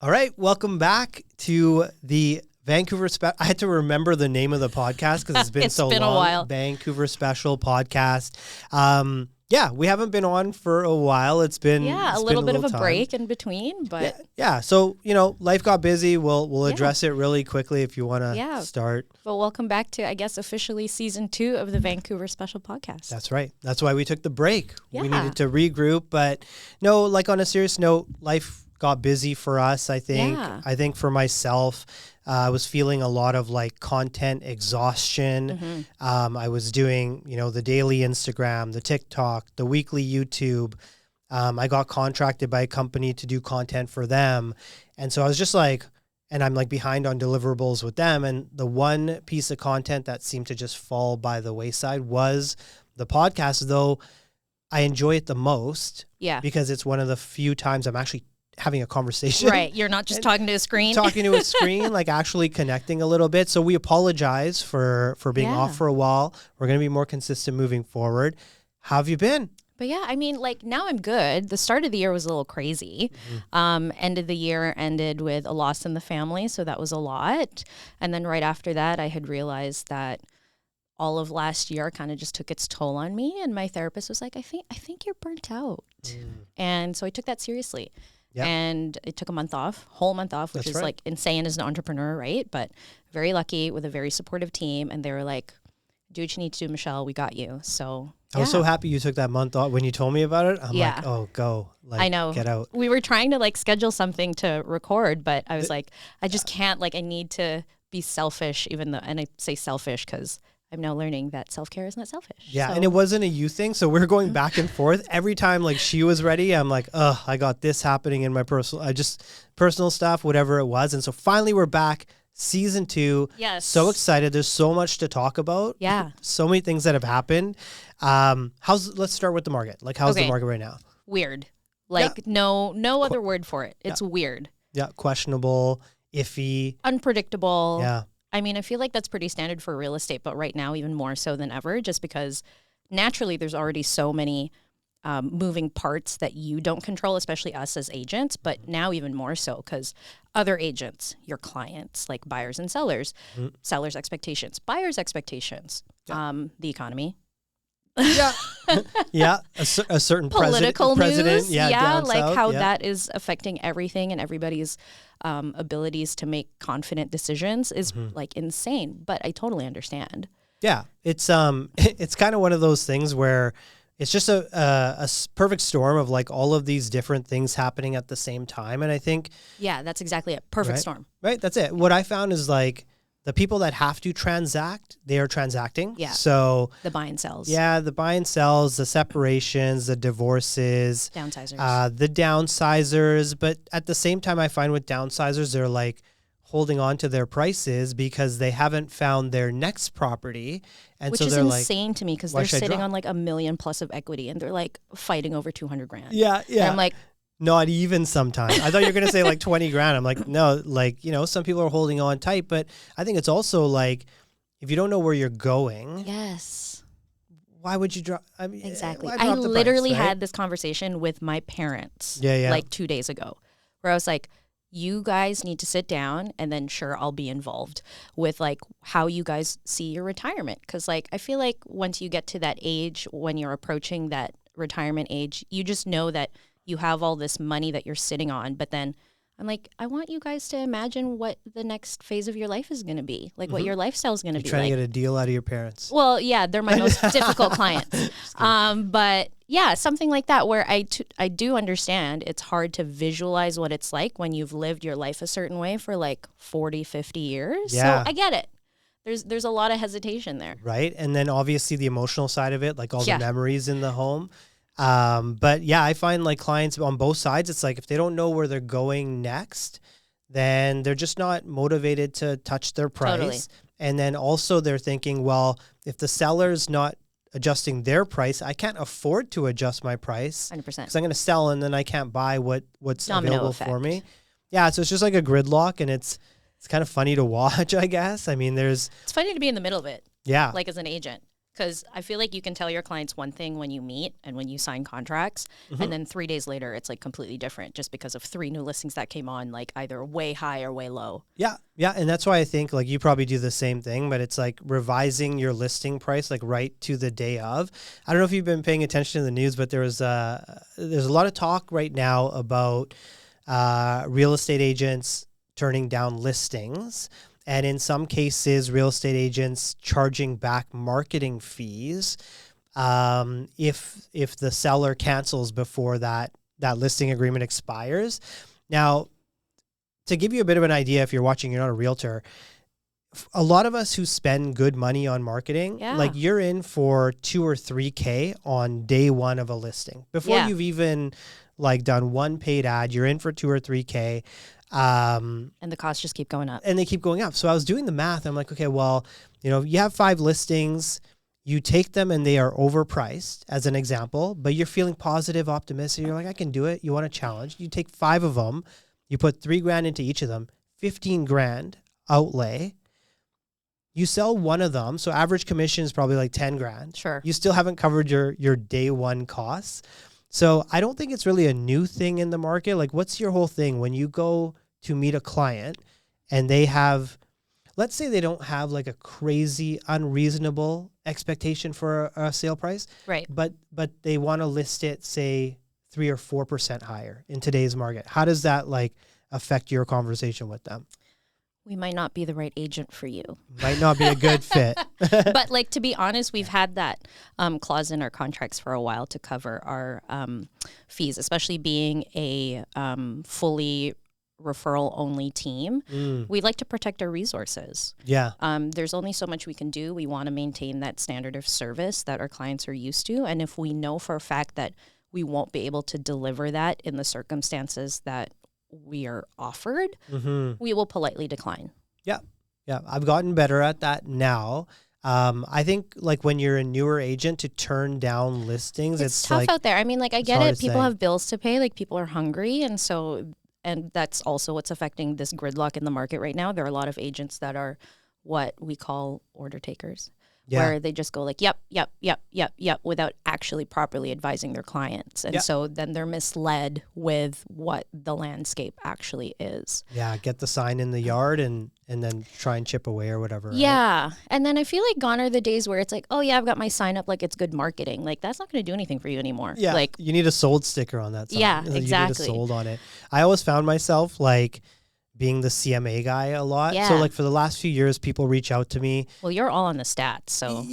All right, welcome back to the Vancouver Special. I had to remember the name of the podcast because it's been It's so been long. a while. Vancouver Special Podcast. Yeah, we haven't been on for a while. It's been a little bit of a time. break in between, but Yeah. So life got busy. We'll address it really quickly if you want to start. But welcome back to, I guess, officially season 2 of the Vancouver Special Podcast. That's right. That's why we took the break. Yeah. We needed to regroup, but no, like on a serious note, life got busy for us, I think. Yeah. I think for myself, I was feeling a lot of like content exhaustion. I was doing, the daily Instagram, the TikTok, the weekly YouTube. I got contracted by a company to do content for them. And so I was just like, and I'm like behind on deliverables with them. And the one piece of content that seemed to just fall by the wayside was the podcast, though I enjoy it the most. Yeah. Because it's one of the few times I'm actually having a conversation. Right. You're not just talking to a screen. Talking to a screen, like actually connecting a little bit. So we apologize for being off for a while. We're going to be more consistent moving forward. How have you been? But yeah, I mean, like now I'm good. The start of the year was a little crazy. End of the year ended with a loss in the family. So that was a lot. And then right after that, I had realized that all of last year kind of just took its toll on me. And my therapist was like, I think you're burnt out. And so I took that seriously. Yep. And it took whole month off, which is like insane as an entrepreneur, right? But very lucky with a very supportive team. And they were like, do what you need to do, Michelle. We got you. So I was so happy you took that month off. When you told me about it, I'm like, oh, go. Like, I know. Get out. We were trying to like schedule something to record, but I was like, I just can't, like I need to be selfish, even though, and I say selfish because I'm now learning that self-care is not selfish. Yeah, so. And it wasn't a you thing, so we're going back and forth. Every time like she was ready, I'm like, I got this happening in my personal stuff, whatever it was. And so finally we're back, season 2. Yes. So excited. There's so much to talk about. Yeah. So many things that have happened. Let's start with the market. Like, how's the market right now? Weird. Like no other word for it. It's weird. Yeah, questionable, iffy. Unpredictable. Yeah. I mean, I feel like that's pretty standard for real estate, but right now even more so than ever, just because naturally there's already so many moving parts that you don't control, especially us as agents, but now even more so because other agents, your clients, like buyers and sellers, sellers' expectations, buyers' expectations, the economy. Yeah. Yeah. A certain political president. news. Yeah. Like south, how that is affecting everything and everybody's abilities to make confident decisions is like insane. But I totally understand. Yeah. It's kind of one of those things where it's just a perfect storm of like all of these different things happening at the same time. And I think. Yeah, that's exactly it. Perfect storm. Right. That's it. What I found is like, the people that have to transact, they are transacting. Yeah. So the buy and sells. Yeah, the buy and sells, the separations, the divorces, downsizers, the downsizers. But at the same time, I find with downsizers, they're like holding on to their prices because they haven't found their next property, and which so is they're insane to me because they're sitting on like $1 million plus of equity and they're like fighting over $200,000. Yeah. And I'm like. Not even sometimes. I thought you were going to say like 20 grand. I'm like, no, like, some people are holding on tight, but I think it's also like, if you don't know where you're going. Yes. Why would you drop? I mean, exactly. I literally had this conversation with my parents like 2 days ago where I was like, you guys need to sit down and then sure, I'll be involved with like how you guys see your retirement. Cause like, I feel like once you get to that age, when you're approaching that retirement age, you just know that you have all this money that you're sitting on, but then I'm like, I want you guys to imagine what the next phase of your life is going to be, like what your lifestyle is going to be. Trying like. to get a deal out of your parents. Well, yeah, they're my most difficult clients. But yeah, something like that where I do understand it's hard to visualize what it's like when you've lived your life a certain way for like 40, 50 years. Yeah. So I get it. There's a lot of hesitation there. Right. And then obviously the emotional side of it, like all the memories in the home. But yeah, I find like clients on both sides, it's like if they don't know where they're going next, then they're just not motivated to touch their price. Totally. And then also they're thinking, well, if the seller's not adjusting their price, I can't afford to adjust my price 100%. because I'm going to sell and then I can't buy what's Domino available effect. For me. Yeah. So it's just like a gridlock and it's kind of funny to watch, I guess. I mean, it's funny to be in the middle of it. Yeah. Like as an agent. Because I feel like you can tell your clients one thing when you meet and when you sign contracts, and then 3 days later, it's like completely different just because of 3 new listings that came on, like either way high or way low. Yeah. Yeah. And that's why I think like you probably do the same thing, but it's like revising your listing price, like right to the day of. I don't know if you've been paying attention to the news, but there's a lot of talk right now about real estate agents turning down listings. And in some cases, real estate agents charging back marketing fees if the seller cancels before that listing agreement expires. Now, to give you a bit of an idea, if you're watching, you're not a realtor, a lot of us who spend good money on marketing, like you're in for $2,000 or $3,000 on day one of a listing. Before you've even like done one paid ad, you're in for $2,000 or $3,000. And the costs just keep going up. And they keep going up. So I was doing the math. I'm like, okay, well, you have 5 listings, you take them and they are overpriced as an example, but you're feeling positive, optimistic. You're like, I can do it. You want a challenge. You take 5 of them, you put $3,000 into each of them, $15,000 outlay. You sell one of them. So average commission is probably like $10,000. Sure. You still haven't covered your day one costs. So I don't think it's really a new thing in the market. Like, what's your whole thing when you go to meet a client and they have, let's say they don't have like a crazy, unreasonable expectation for a sale price, right? But they want to list it, say 3 or 4% higher in today's market. How does that like affect your conversation with them? We might not be the right agent for you. Might not be a good fit. But like, to be honest, we've had that clause in our contracts for a while to cover our fees, especially being a fully referral only team. We like to protect our resources. Yeah. There's only so much we can do. We want to maintain that standard of service that our clients are used to. And if we know for a fact that we won't be able to deliver that in the circumstances that we are offered, we will politely decline. Yeah. I've gotten better at that now. I think like when you're a newer agent to turn down listings, it's tough like, out there. I mean, like I get it. People have bills to pay. Like people are hungry. And that's also what's affecting this gridlock in the market right now. There are a lot of agents that are what we call order takers. Where they just go like, yep, without actually properly advising their clients. And so then they're misled with what the landscape actually is. Yeah, get the sign in the yard and then try and chip away or whatever. Yeah. Right? And then I feel like gone are the days where it's like, oh yeah, I've got my sign up like it's good marketing. Like that's not going to do anything for you anymore. Yeah, like you need a sold sticker on that sign. Yeah, like, exactly. You need a sold on it. I always found myself like being the CMA guy a lot. Yeah. So like for the last few years, people reach out to me. Well, you're all on the stats, so.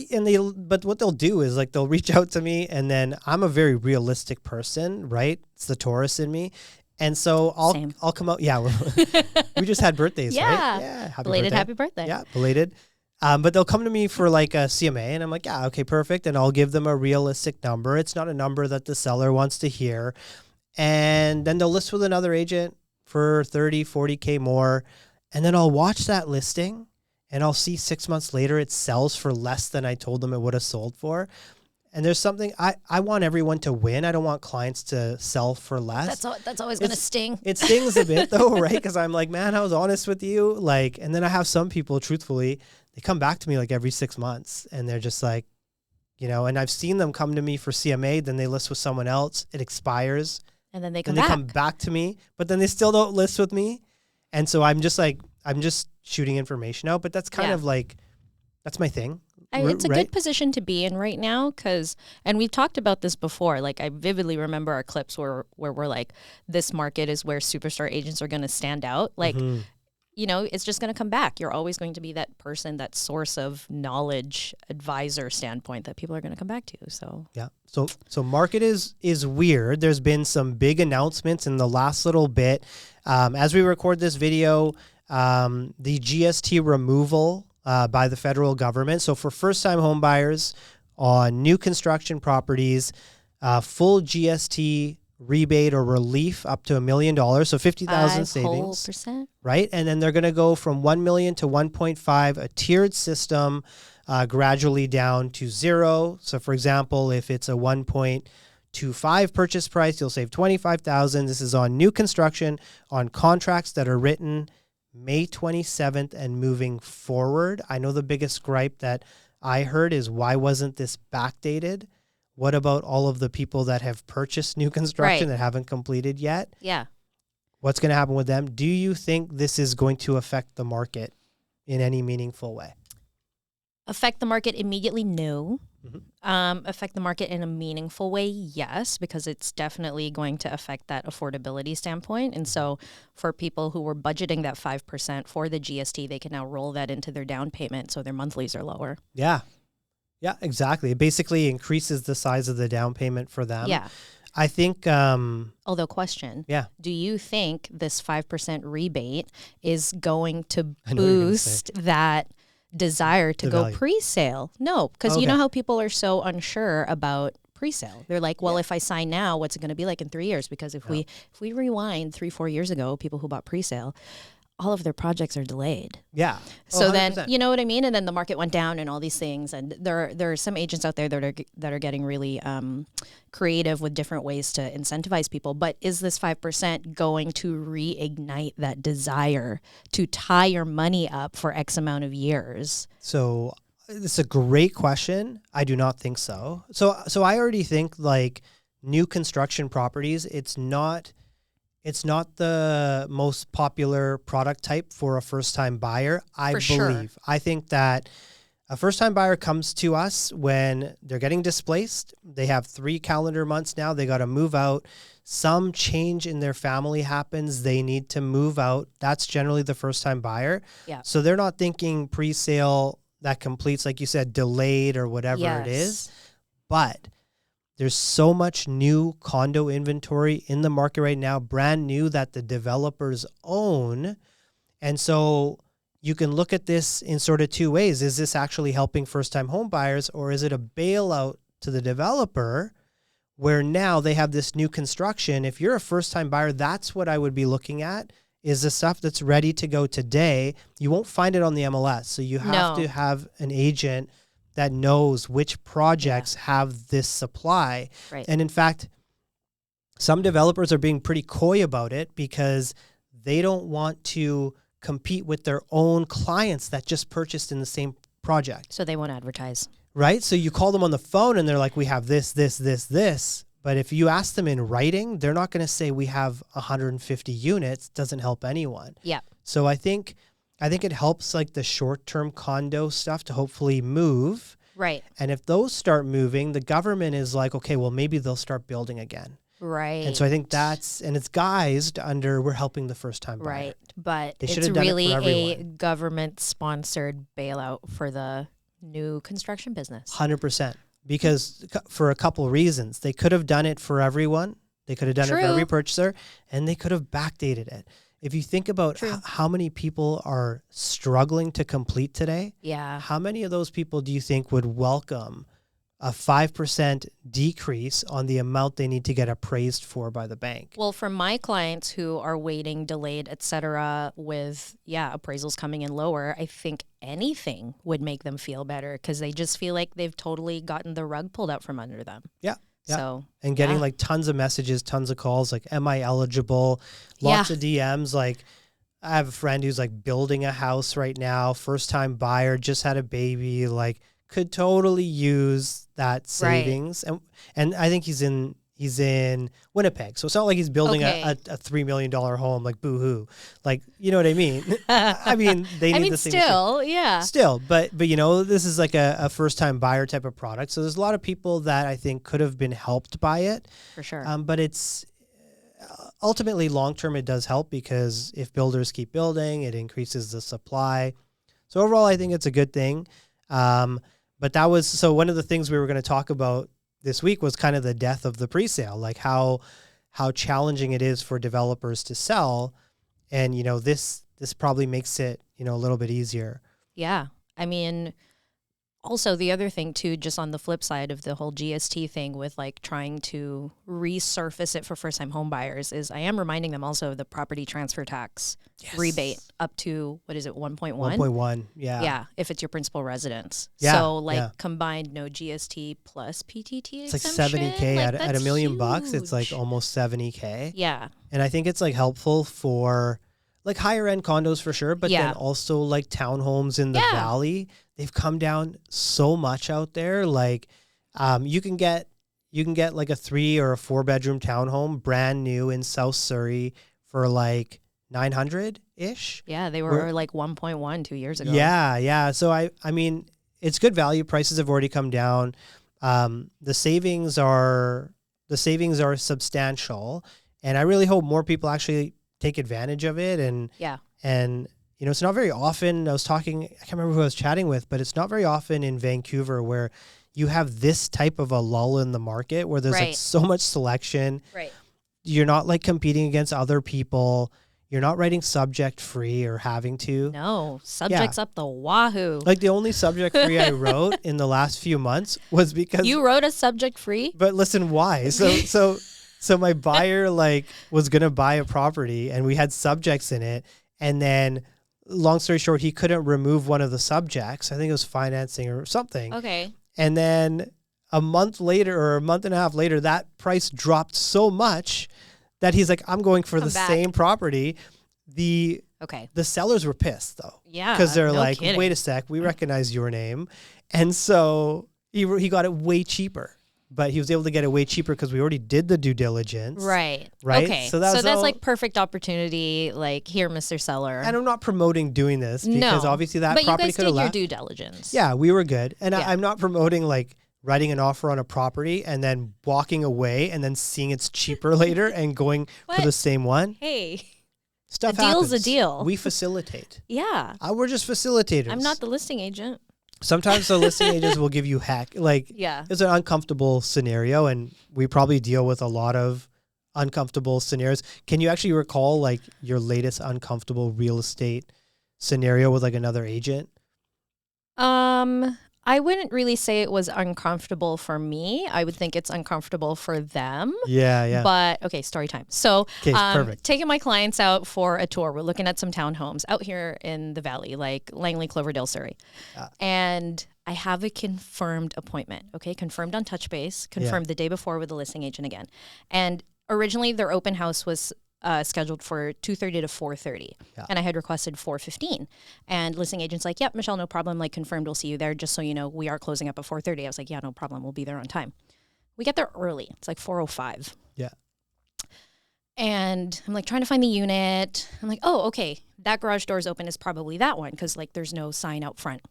But what they'll do is like, they'll reach out to me and then I'm a very realistic person, right? It's the Taurus in me. And so I'll come out. Yeah. We just had birthdays, right? Yeah. Happy birthday. Yeah. Belated. But they'll come to me for like a CMA and I'm like, yeah, okay, perfect. And I'll give them a realistic number. It's not a number that the seller wants to hear. And then they'll list with another agent for 30, 40K more. And then I'll watch that listing and I'll see 6 months later it sells for less than I told them it would have sold for. And there's something, I want everyone to win. I don't want clients to sell for less. That's always going to sting. It stings a bit though, right? Because I'm like, man, I was honest with you. Like, and then I have some people, truthfully, they come back to me like every 6 months and they're just like, and I've seen them come to me for CMA, then they list with someone else, it expires. And then they come back to me, but then they still don't list with me. And so I'm just shooting information out, but that's kind of like, that's my thing. It's a good position to be in right now and we've talked about this before. Like I vividly remember our clips where we're like, this market is where superstar agents are going to stand out. Like, it's just going to come back. You're always going to be that person, that source of knowledge, advisor standpoint that people are going to come back to. So yeah. So market is weird. There's been some big announcements in the last little bit. As we record this video, the GST removal by the federal government. So for first-time home buyers on new construction properties, full GST rebate or relief up to $1 million, so 50,000 savings, right? And then they're going to go from 1 million to 1.5, a tiered system, gradually down to 0. So for example, if it's a 1.25 purchase price, you'll save 25,000. This is on new construction on contracts that are written May 27th and moving forward. I know the biggest gripe that I heard is, why wasn't this backdated? What about all of the people that have purchased new construction that haven't completed yet? Yeah. What's going to happen with them? Do you think this is going to affect the market in any meaningful way? Affect the market immediately? No. Mm-hmm. Affect the market in a meaningful way? Yes, because it's definitely going to affect that affordability standpoint. And so for people who were budgeting that 5% for the GST, they can now roll that into their down payment so their monthlies are lower. Yeah. Yeah, exactly. It basically increases the size of the down payment for them. Yeah. I think... although question, yeah. Do you think this 5% rebate is going to boost that desire to go pre-sale? No, because you know how people are so unsure about pre-sale. They're like, well, if I sign now, what's it going to be like in 3 years? Because if we rewind 3-4 years ago, people who bought pre-sale, all of their projects are delayed. Yeah. So then, you know what I mean? And then the market went down and all these things. And there are some agents out there that are getting really creative with different ways to incentivize people. But is this 5% going to reignite that desire to tie your money up for X amount of years? So it's a great question. I do not think so. So I already think like new construction properties, it's not the most popular product type for a first-time buyer, I believe. Sure. I think that a first-time buyer comes to us when they're getting displaced. They have 3 calendar months now. They got to move out. Some change in their family happens. They need to move out. That's generally the first-time buyer. Yeah. So they're not thinking pre-sale that completes, like you said, delayed or whatever it is. But there's so much new condo inventory in the market right now, brand new, that the developers own. And so you can look at this in sort of 2 ways. Is this actually helping first-time home buyers, or is it a bailout to the developer where now they have this new construction? If you're a first-time buyer, that's what I would be looking at, is the stuff that's ready to go today. You won't find it on the MLS. So you have to have an agent that knows which projects have this supply. Right. And in fact, some developers are being pretty coy about it because they don't want to compete with their own clients that just purchased in the same project. So they won't advertise. Right? So you call them on the phone and they're like, we have this, this, this, this. But if you ask them in writing, they're not going to say we have 150 units. Doesn't help anyone. Yeah. So I think it helps like the short-term condo stuff to hopefully move. Right. And if those start moving, the government is like, okay, well, maybe they'll start building again. Right. And so I think it's guised under we're helping the first-time buyer. Right. But it's really a government-sponsored bailout for the new construction business. 100%. Because for a couple reasons. They could have done it for everyone. They could have done it for every purchaser. And they could have backdated it. If you think about how many people are struggling to complete today, how many of those people do you think would welcome a 5% decrease on the amount they need to get appraised for by the bank? Well, for my clients who are waiting, delayed, et cetera, with, appraisals coming in lower, I think anything would make them feel better because they just feel like they've totally gotten the rug pulled out from under them. Yeah. Yeah. So, and getting like tons of messages, tons of calls, like, am I eligible? Lots of DMs. Like, I have a friend who's like building a house right now, first time buyer, just had a baby, like could totally use that savings. Right. And I think he's in Winnipeg. So it's not like he's building a $3 million home, like boo-hoo. Like, you know what I mean? I mean, they need the same thing. Still, but you know, this is like a first-time buyer type of product. So there's a lot of people that I think could have been helped by it. For sure. But it's ultimately long-term, it does help because if builders keep building, it increases the supply. So overall, I think it's a good thing. But so one of the things we were going to talk about this week was kind of the death of the presale, like how challenging it is for developers to sell. And, you know, this probably makes it, you know, a little bit easier. Yeah. I mean, also the other thing too, just on the flip side of the whole GST thing with like trying to resurface it for first time home buyers is I am reminding them also of the property transfer tax rebate up to, what is it, 1.1? 1.1, yeah. Yeah, if it's your principal residence. Yeah, so like combined no GST plus PTT it's exemption. Like $70K like, at $1 million huge. bucks. It's like almost $70K. Yeah. And I think it's like helpful for, like higher end condos for sure, but then also like townhomes in the valley. They've come down so much out there. Like you can get like a 3 or a 4 bedroom townhome brand new in South Surrey for like 900-ish. Yeah, they were like 1.1 2 years ago. Yeah. So I mean, it's good value. Prices have already come down. The savings are substantial, and I really hope more people actually take advantage of it. And it's not very often. I can't remember who I was chatting with, but it's not very often in Vancouver where you have this type of a lull in the market where there's like so much selection. Right. You're not like competing against other people. You're not writing subject free or having to. No, subjects up the wahoo. Like the only subject free I wrote in the last few months was because you wrote a subject free. But listen, why? So my buyer like was gonna buy a property and we had subjects in it, and then long story short, he couldn't remove one of the subjects. I think it was financing or something. Okay. And then a month later or a month and a half later, that price dropped so much that he's like, I'm going for same property. The sellers were pissed though. Yeah. Because they're wait a sec, we recognize your name. And so he got it way cheaper. But he was able to get it way cheaper because we already did the due diligence. Right. Okay. So that's like perfect opportunity. Like, here, Mr. Seller. And I'm not promoting doing this because obviously that property could have left. But you guys did your due diligence. Yeah, we were good. And I'm not promoting like writing an offer on a property and then walking away and then seeing it's cheaper later and going for the same one. Hey. Stuff happens. A deal's happens. A deal. We facilitate. Yeah. We're just facilitators. I'm not the listing agent. Sometimes the listing agents will give you it's an uncomfortable scenario, and we probably deal with a lot of uncomfortable scenarios. Can you actually recall like your latest uncomfortable real estate scenario with like another agent? I wouldn't really say it was uncomfortable for me. I would think it's uncomfortable for them. Yeah. But okay, story time. So perfect. Taking my clients out for a tour. We're looking at some townhomes out here in the valley, like Langley, Cloverdale, Surrey. And I have a confirmed appointment. Okay, confirmed on TouchBase, confirmed the day before with the listing agent again. And originally their open house was scheduled for 2:30 to 4:30, and I had requested 4:15. And listing agent's like, "Yep, Michelle, no problem. Like confirmed, we'll see you there. Just so you know, we are closing up at 4:30." I was like, "Yeah, no problem. We'll be there on time." We get there early. It's like 4:05. Yeah. And I'm like trying to find the unit. I'm like, "Oh, okay, that garage door is open. Is probably that one because like there's no sign out front."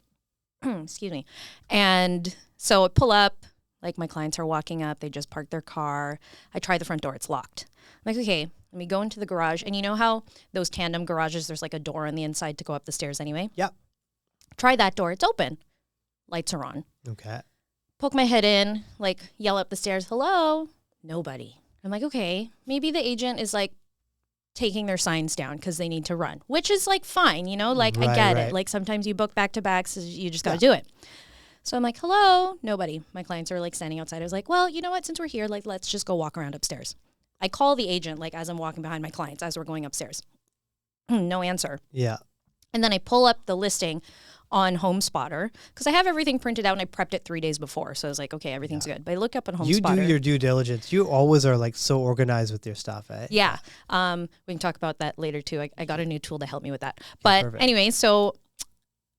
Excuse me. And so I pull up. Like my clients are walking up. They just parked their car. I try the front door. It's locked. I'm like, okay. Let me go into the garage. And you know how those tandem garages, there's like a door on the inside to go up the stairs anyway? Yep. Try that door. It's open. Lights are on. Okay. Poke my head in, like yell up the stairs, hello? Nobody. I'm like, okay, maybe the agent is like taking their signs down because they need to run, which is like fine, you know? Like I get it. Like sometimes you book back-to-backs, so you just got to do it. So I'm like, hello? Nobody. My clients are like standing outside. I was like, well, you know what? Since we're here, like let's just go walk around upstairs. I call the agent like as I'm walking behind my clients as we're going upstairs. No answer. Yeah. And then I pull up the listing on HomeSpotter because I have everything printed out and I prepped it 3 days before. So I was like, okay, everything's good. But I look up on HomeSpotter. You do your due diligence. You always are like so organized with your stuff, eh? Yeah. We can talk about that later too. I got a new tool to help me with that. But anyway, so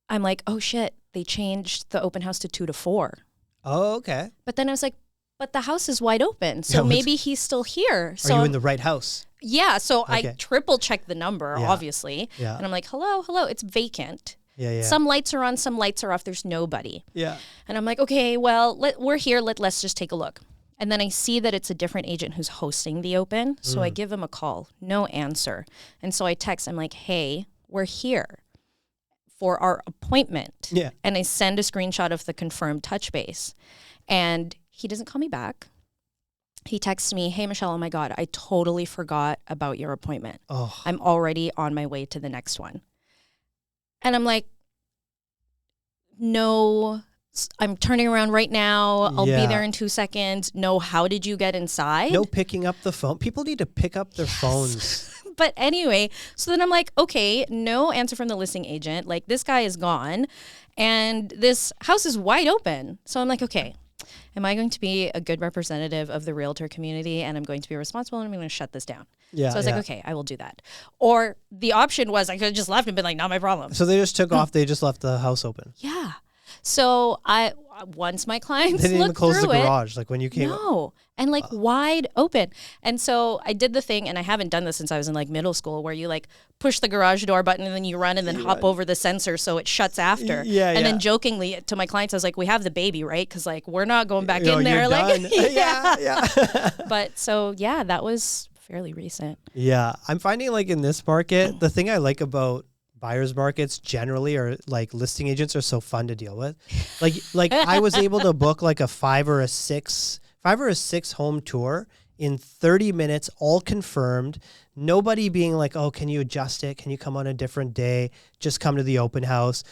I'm like, oh shit, they changed the open house to 2 to 4. Oh, okay. But then I was like, but the house is wide open, so maybe he's still here. So are you in the right house? Yeah, so I triple checked the number, obviously. Yeah. And I'm like, hello, it's vacant. Yeah. Some lights are on, some lights are off. There's nobody. Yeah. And I'm like, okay, well, we're here. Let's just take a look. And then I see that it's a different agent who's hosting the open. So I give him a call. No answer. And so I text. I'm like, hey, we're here for our appointment. Yeah. And I send a screenshot of the confirmed TouchBase. And he doesn't call me back. He texts me, hey, Michelle, oh my God, I totally forgot about your appointment. Oh. I'm already on my way to the next one. And I'm like, no, I'm turning around right now. I'll be there in 2 seconds. No, how did you get inside? No picking up the phone. People need to pick up their phones. But anyway, so then I'm like, okay, no answer from the listing agent. Like this guy is gone and this house is wide open. So I'm like, okay. am I going to be a good representative of the realtor community and I'm going to be responsible and I'm going to shut this down? Yeah. So I was like, okay, I will do that. Or the option was I could have just left and been like, not my problem. So they just took off. They just left the house open. Yeah. So once my clients They didn't even looked close the through it, garage. Like when you came. no, and like wide open. And so I did the thing, and I haven't done this since I was in like middle school, where you like push the garage door button and then you run and then hop over the sensor so it shuts after. Yeah, and then jokingly to my clients, I was like, "We have the baby, right? Because like we're not going back in there." You're Like, done. yeah. But so yeah, that was fairly recent. Yeah. I'm finding like in this market, the thing I like about buyers markets generally are like listing agents are so fun to deal with. Like I was able to book like a 5 or a 6 home tour in 30 minutes, all confirmed. Nobody being like, "Oh, can you adjust it? Can you come on a different day? Just come to the open house."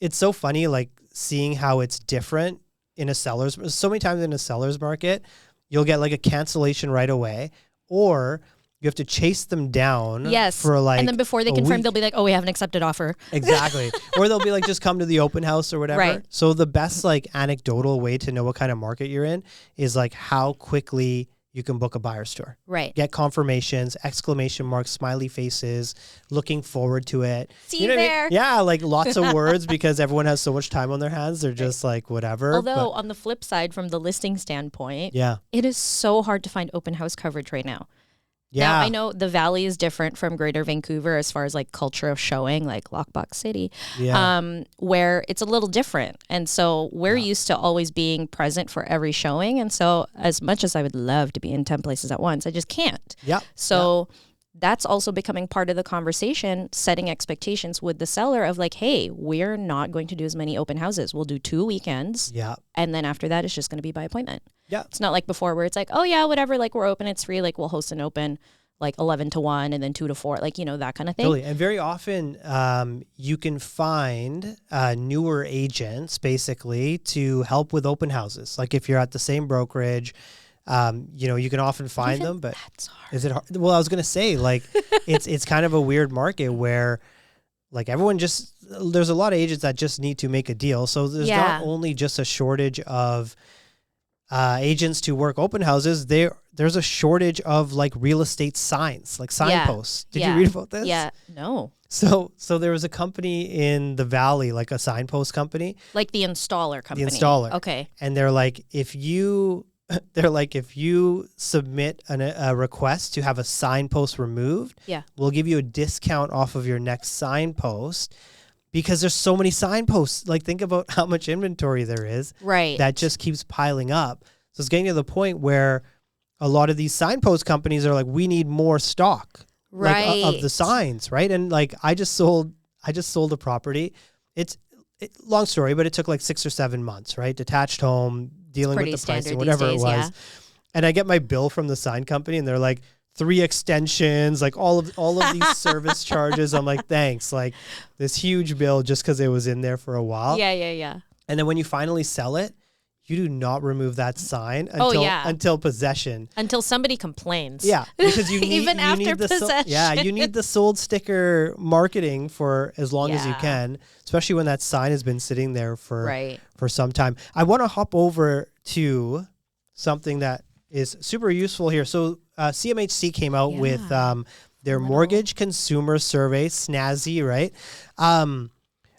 It's so funny, like seeing how it's different in a seller's. So many times in a seller's market, you'll get like a cancellation right away, or you have to chase them down for like, and then before they confirm, they'll be like, "Oh, we have an accepted offer." Exactly. Or they'll be like, "Just come to the open house," or whatever. Right. So the best like anecdotal way to know what kind of market you're in is like how quickly you can book a buyer's tour. Right. Get confirmations, exclamation marks, smiley faces, looking forward to it. See you there. I mean? Yeah, like lots of words because everyone has so much time on their hands. They're just like whatever. Although on the flip side, from the listing standpoint, yeah, it is so hard to find open house coverage right now. yeah, Now, I know the Valley is different from Greater Vancouver as far as like culture of showing, like Lockbox City, where it's a little different. And so we're used to always being present for every showing. And so as much as I would love to be in 10 places at once, I just can't. Yeah. So that's also becoming part of the conversation, setting expectations with the seller of like, hey, we're not going to do as many open houses. We'll do 2 weekends. Yeah. And then after that, it's just going to be by appointment. Yeah. It's not like before where it's like, oh yeah, whatever, like we're open, it's free, like we'll host an open like 11 to 1 and then 2 to 4, like, you know, that kind of thing. Totally. And very often you can find newer agents basically to help with open houses. Like if you're at the same brokerage, you know, you can often find them, but that's hard. is it hard? Well, I was going to say like it's kind of a weird market where like everyone just, there's a lot of agents that just need to make a deal. So there's not only just a shortage of agents to work open houses, there's a shortage of like real estate signs, like signposts. Did you read about this? Yeah. No. So there was a company in the Valley, like a signpost company. Like the installer company. The installer. Okay. And they're like, if you submit a request to have a signpost removed, we'll give you a discount off of your next signpost. Because there's so many signposts. Like think about how much inventory there is. Right. That just keeps piling up. So it's getting to the point where a lot of these signpost companies are like, we need more stock. Right. Like, of the signs, right? And like I just sold a property. It's long story, but it took like 6 or 7 months, right? Detached home, dealing with the pricing, whatever it was. Yeah. And I get my bill from the sign company and they're like, 3 extensions, like all of these service charges. I'm like, thanks. Like this huge bill just because it was in there for a while. Yeah. And then when you finally sell it, you do not remove that sign until possession. Until somebody complains. Yeah, because you need even after possession. You need the sold sticker marketing for as long as you can, especially when that sign has been sitting there for some time. I want to hop over to something that is super useful here. So CMHC came out with their mortgage consumer survey, snazzy, right?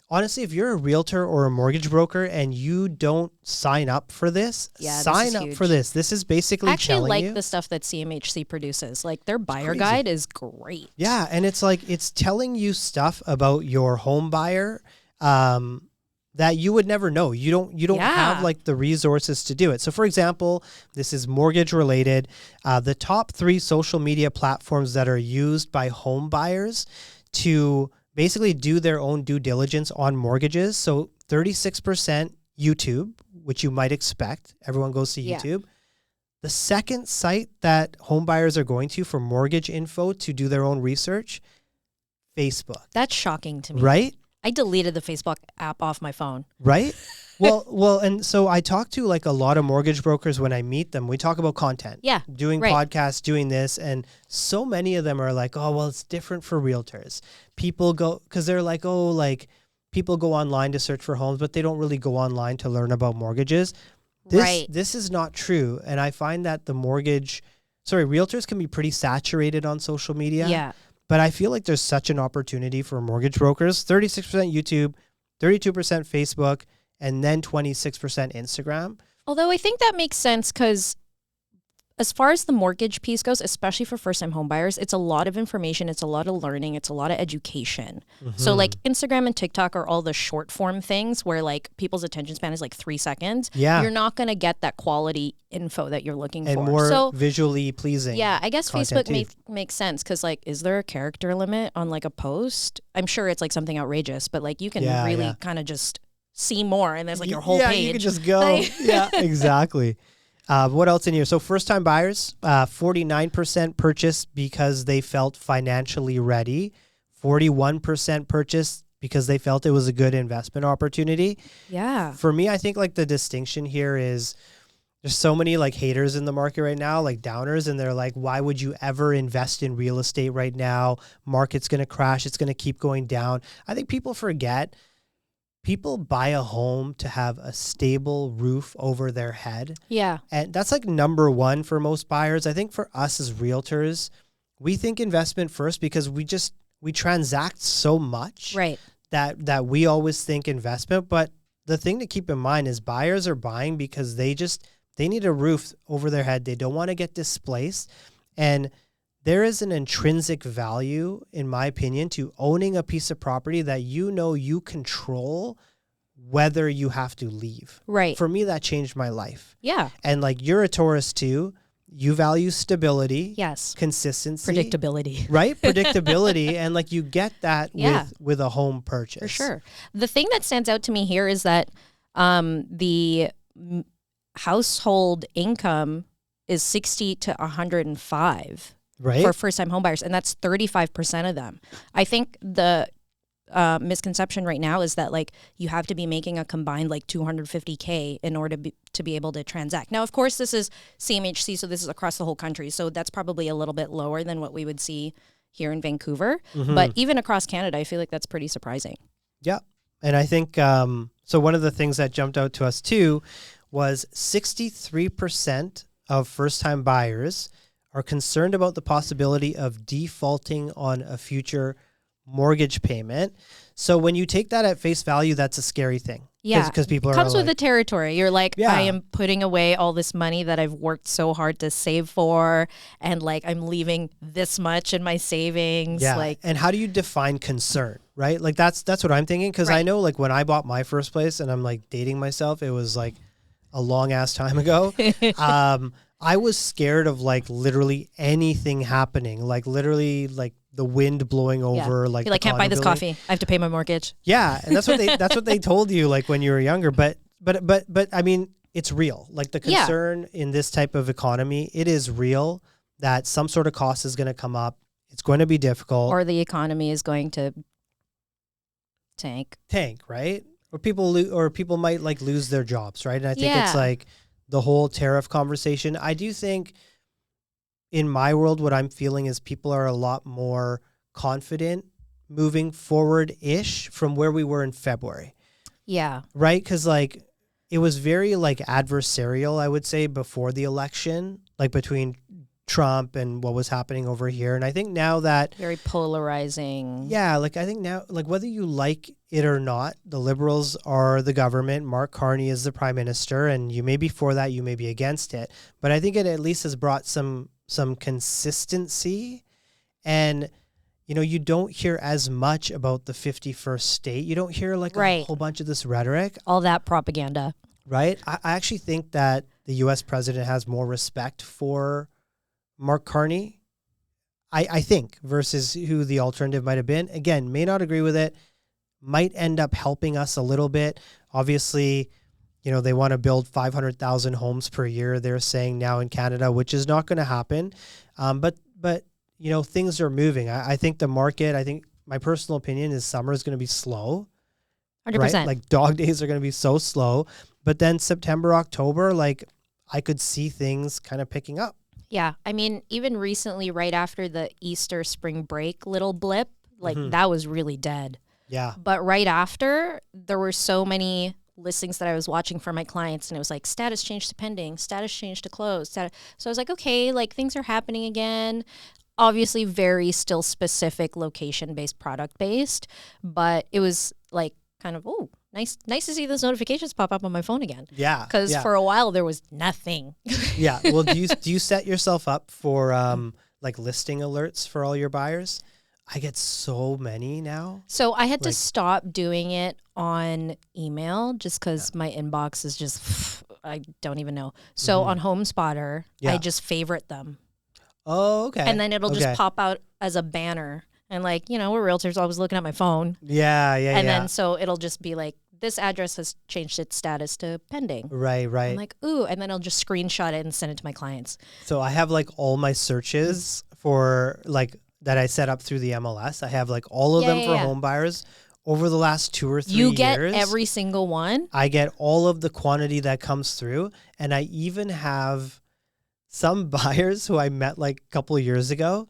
Honestly, if you're a realtor or a mortgage broker and you don't sign up for this, sign up for this. This is basically actually like the stuff that CMHC produces. Like their buyer guide is great. Yeah, and it's like it's telling you stuff about your home buyer that you would never know. You don't have like the resources to do it. So for example, this is mortgage related. The top 3 social media platforms that are used by home buyers to basically do their own due diligence on mortgages. So 36% YouTube, which you might expect. Everyone goes to YouTube. The second site that home buyers are going to for mortgage info to do their own research, Facebook. That's shocking to me. Right? I deleted the Facebook app off my phone. Right? Well, and so I talk to like a lot of mortgage brokers when I meet them. We talk about content. Yeah. Doing podcasts, doing this. And so many of them are like, oh, well, it's different for realtors. People go, because they're like, oh, like people go online to search for homes, but they don't really go online to learn about mortgages. This is not true. And I find that realtors can be pretty saturated on social media. Yeah. But I feel like there's such an opportunity for mortgage brokers, 36% YouTube, 32% Facebook, and then 26% Instagram. Although I think that makes sense because as far as the mortgage piece goes, especially for first-time home buyers, it's a lot of information, it's a lot of learning, it's a lot of education. So like Instagram and TikTok are all the short form things where like people's attention span is like 3 seconds. Yeah. You're not going to get that quality info that you're looking And for. more visually pleasing. Yeah, I guess Facebook makes sense because like, is there a character limit on like a post? I'm sure it's like something outrageous, but like you can really kind of just see more and there's like your whole page. Yeah, you can just go. Yeah, exactly. What else in here? So first-time buyers, 49% purchased because they felt financially ready. 41% purchased because they felt it was a good investment opportunity. Yeah. For me, I think like the distinction here is there's so many like haters in the market right now, like downers, and they're like, why would you ever invest in real estate right now? Market's going to crash. It's going to keep going down. I think people forget. People buy a home to have a stable roof over their head. Yeah. And that's like number one for most buyers. I think for us as realtors, we think investment first because we transact so much that we always think investment. But the thing to keep in mind is buyers are buying because they need a roof over their head. They don't want to get displaced. And there is an intrinsic value, in my opinion, to owning a piece of property that you control whether you have to leave. Right. For me, that changed my life. Yeah. And like you're a Taurus too. You value stability. Yes. Consistency. Predictability. Right? Predictability. And like you get that with a home purchase. For sure. The thing that stands out to me here is that the household income is 60 to 105. Right. For first-time homebuyers, and that's 35% of them. I think the misconception right now is that like you have to be making a combined like $250K in order to be able to transact. Now, of course, this is CMHC, so this is across the whole country, so that's probably a little bit lower than what we would see here in Vancouver. But even across Canada, I feel like that's pretty surprising. Yeah, and I think so. One of the things that jumped out to us too was 63% of first-time buyers are concerned about the possibility of defaulting on a future mortgage payment. So when you take that at face value, that's a scary thing. Yeah, because people it comes with the territory. You're like, Yeah. I am putting away all this money that I've worked so hard to save for, and like I'm leaving this much in my savings. Yeah. Like, And how do you define concern, right? Like that's what I'm thinking. Because I know like when I bought my first place and I'm like dating myself, it was like a long ass time ago. I was scared of like literally anything happening, like literally like the wind blowing over, like, you're like, can't buy this coffee. I have to pay my mortgage. Yeah. And that's what they told you like when you were younger. But I mean, it's real. Like the concern in this type of economy, it is real that some sort of cost is going to come up. It's going to be difficult. Or the economy is going to tank, right? Or people might like lose their jobs, right? And I think it's like the whole tariff conversation. I do think in my world, what I'm feeling is people are a lot more confident moving forward-ish from where we were in February. Yeah. Right? Because like it was very like adversarial, I would say, before the election, like between Trump and what was happening over here. And I think now that very polarizing. Yeah, like I think now, like whether you like it or not, the Liberals are the government. Mark Carney is the prime minister, and you may be for that, you may be against it. But I think it at least has brought some consistency, and you know, you don't hear as much about the 51st state. You don't hear like a whole bunch of this rhetoric, all that propaganda. Right? I actually think that the U.S. president has more respect for Mark Carney, I think, versus who the alternative might have been. Again, may not agree with it, might end up helping us a little bit. Obviously, you know, they want to build 500,000 homes per year, they're saying now in Canada, which is not going to happen. But you know, things are moving. I think the market, I think my personal opinion is summer is going to be slow. 100%. Right? Like dog days are going to be so slow. But then September, October, like I could see things kind of picking up. Yeah. I mean, even recently, right after the Easter spring break little blip, like that was really dead. Yeah. But right after, there were so many listings that I was watching for my clients, and it was like status change to pending, status change to close. So I was like, okay, like things are happening again. Obviously very still specific location-based, product-based, but it was like kind of, oh, nice to see those notifications pop up on my phone again. Yeah. Because for a while there was nothing. Yeah. Well, do you set yourself up for like listing alerts for all your buyers? I get so many now. So I had to stop doing it on email just because my inbox is just, I don't even know. So on HomeSpotter, I just favorite them. Oh, okay. And then it'll just pop out as a banner. And like, you know, we're realtors, always looking at my phone. Yeah. And then so it'll just be like, this address has changed its status to pending. Right. I'm like, ooh, and then I'll just screenshot it and send it to my clients. So I have like all my searches for like that I set up through the MLS. I have like all of them for home buyers over the last 2 or 3 years. You get every single one? I get all of the quantity that comes through. And I even have some buyers who I met like a couple of years ago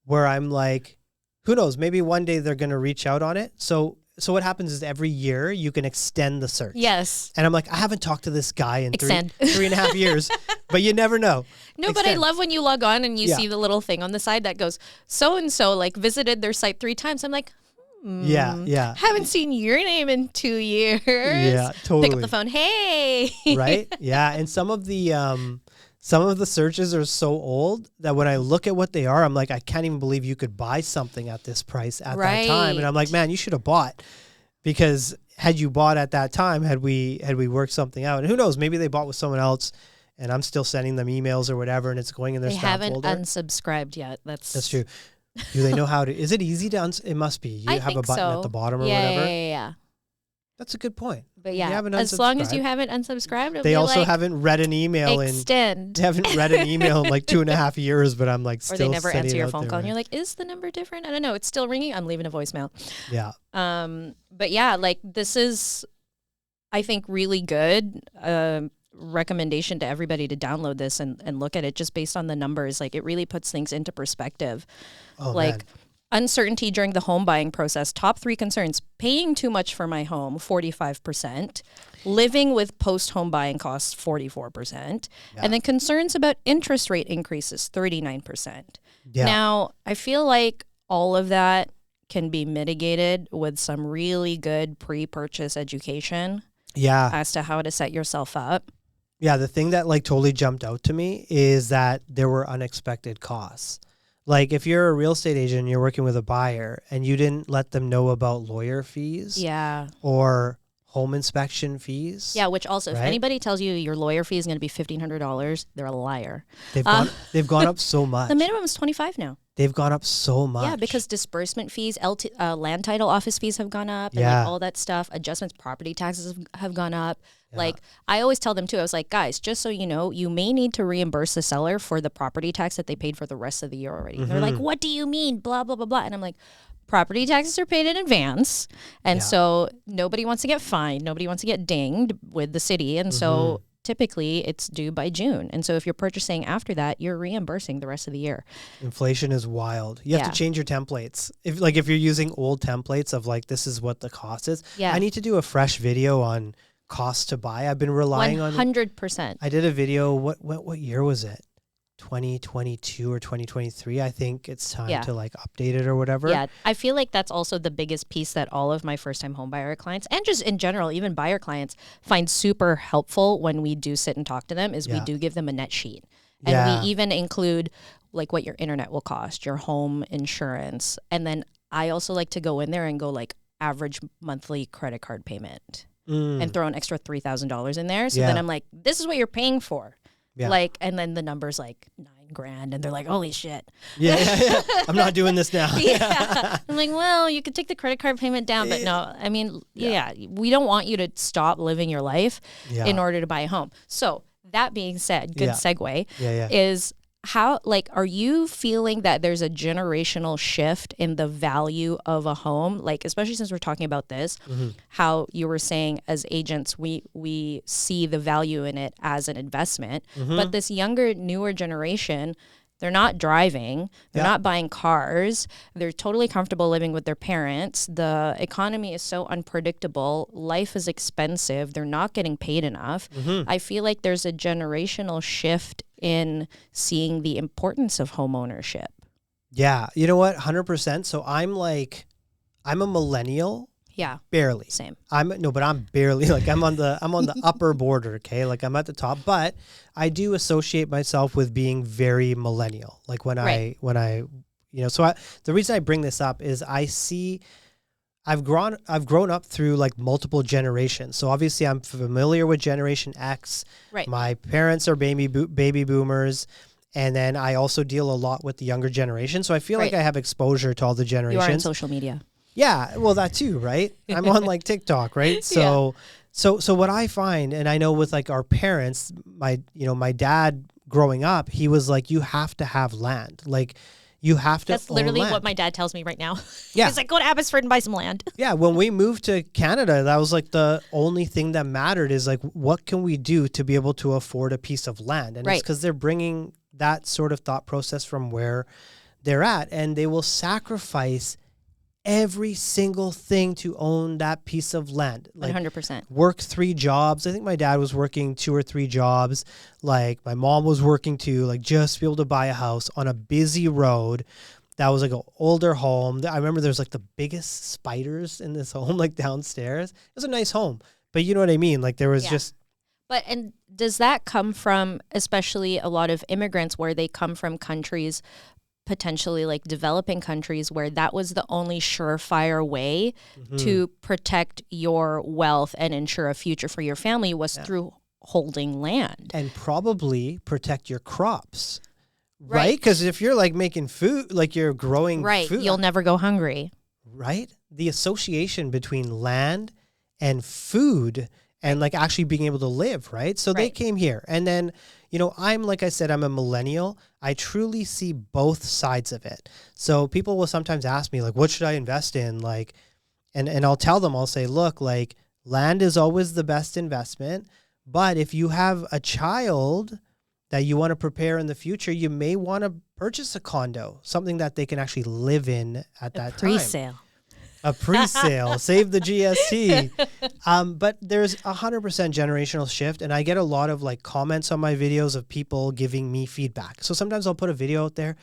where I'm like, who knows, maybe one day they're going to reach out on it. So what happens is every year you can extend the search. Yes. And I'm like, I haven't talked to this guy in 3.5 years, but you never know. No, but I love when you log on and you see the little thing on the side that goes, so-and-so like visited their site 3 times. I'm like, Yeah. haven't seen your name in 2 years. Yeah, totally. Pick up the phone. Hey. Right? Yeah. And some of the searches are so old that when I look at what they are, I'm like, I can't even believe you could buy something at this price at that time. And I'm like, man, you should have bought, because had you bought at that time, had we worked something out, and who knows, maybe they bought with someone else and I'm still sending them emails or whatever and it's going in their spam folder. They haven't unsubscribed yet. That's true. Do they know how to, is it easy to it must be. You have a button at the bottom or whatever. Yeah. That's a good point. But yeah, as long as you haven't unsubscribed, they also haven't read an email extend. They haven't read an email in like 2.5 years, but I'm like still. Or they never answer your phone call, and you're like, "Is the number different?" I don't know. It's still ringing. I'm leaving a voicemail. Yeah. But yeah, like this is, I think, really good. Recommendation to everybody to download this and look at it just based on the numbers. Like it really puts things into perspective. Oh, like. Man. Uncertainty during the home buying process. Top 3 concerns: paying too much for my home, 45%. Living with post-home buying costs, 44%. And then concerns about interest rate increases, 39%. Yeah. Now, I feel like all of that can be mitigated with some really good pre-purchase education. Yeah. As to how to set yourself up. Yeah. The thing that like totally jumped out to me is that there were unexpected costs. Like if you're a real estate agent and you're working with a buyer and you didn't let them know about lawyer fees or home inspection fees. Yeah, which also, if anybody tells you your lawyer fee is going to be $1,500, they're a liar. They've gone up so much. The minimum is $25 now. They've gone up so much. Yeah, because disbursement fees, land title office fees have gone up, and like all that stuff. Adjustments, property taxes have gone up. Yeah. Like I always tell them too, I was like, guys, just so you know, you may need to reimburse the seller for the property tax that they paid for the rest of the year already. Mm-hmm. They're like, what do you mean? Blah, blah, blah, blah. And I'm like, property taxes are paid in advance. And so nobody wants to get fined. Nobody wants to get dinged with the city. And so typically it's due by June. And so if you're purchasing after that, you're reimbursing the rest of the year. Inflation is wild. You have to change your templates. If you're using old templates of like, this is what the cost is. Yeah. I need to do a fresh video on cost to buy. I've been relying 100%. I did a video. What year was it? 2022 or 2023. I think it's time to like update it or whatever. Yeah. I feel like that's also the biggest piece that all of my first time home buyer clients and just in general, even buyer clients find super helpful when we do sit and talk to them is we do give them a net sheet. And we even include like what your internet will cost, your home insurance. And then I also like to go in there and go like average monthly credit card payment and throw an extra $3,000 in there. So then I'm like, this is what you're paying for. Yeah. Like, and then the number's like $9,000 and they're like, holy shit. Yeah. I'm not doing this now. I'm like, well, you could take the credit card payment down, but no, I mean, we don't want you to stop living your life in order to buy a home. So that being said, good segue is how, like, are you feeling that there's a generational shift in the value of a home? Like, especially since we're talking about this, how you were saying as agents, we see the value in it as an investment, but this younger, newer generation, They're not driving. They're Yeah. not buying cars. They're totally comfortable living with their parents. The economy is so unpredictable. Life is expensive. They're not getting paid enough. I feel like there's a generational shift in seeing the importance of home ownership. Yeah. You know what? 100%. So I'm a millennial. Yeah. Barely. Same. But I'm barely, like I'm on the upper border, okay? Like I'm at the top, but I do associate myself with being very millennial. Like when I the reason I bring this up is I've grown up through like multiple generations. So obviously I'm familiar with Generation X. Right. My parents are baby boomers. And then I also deal a lot with the younger generation. So I feel like I have exposure to all the generations. You are on social media. Yeah, well, that too, right? I'm on like TikTok, right? So what I find, and I know with like our parents, my dad growing up, he was like, you have to have land. Like you have to That's own literally land. what my dad tells me right now. Yeah. He's like, go to Abbotsford and buy some land. Yeah, when we moved to Canada, that was like the only thing that mattered is like, what can we do to be able to afford a piece of land? And it's because they're bringing that sort of thought process from where they're at, and they will sacrifice every single thing to own that piece of land. Like 100%. work 3 jobs. I think my dad was working 2 or 3 jobs. Like my mom was working too, like just to be able to buy a house on a busy road. That was like an older home. I remember there's like the biggest spiders in this home, like downstairs. It was a nice home, but you know what I mean? Like there was just. But, and does that come from, especially a lot of immigrants where they come from countries, potentially like developing countries, where that was the only surefire way to protect your wealth and ensure a future for your family was through holding land. And probably protect your crops, right? Because if you're like making food, like you're growing food. You'll never go hungry. Right? The association between land and food and like actually being able to live, right? So they came here. And then, like I said, I'm a millennial. I truly see both sides of it. So people will sometimes ask me like, what should I invest in? Like, and I'll tell them, I'll say, look, like land is always the best investment. But if you have a child that you want to prepare in the future, you may want to purchase a condo, something that they can actually live in at that time. Pre-sale. A pre-sale, save the GST. But there's 100% generational shift. And I get a lot of like comments on my videos of people giving me feedback. So sometimes I'll put a video out there.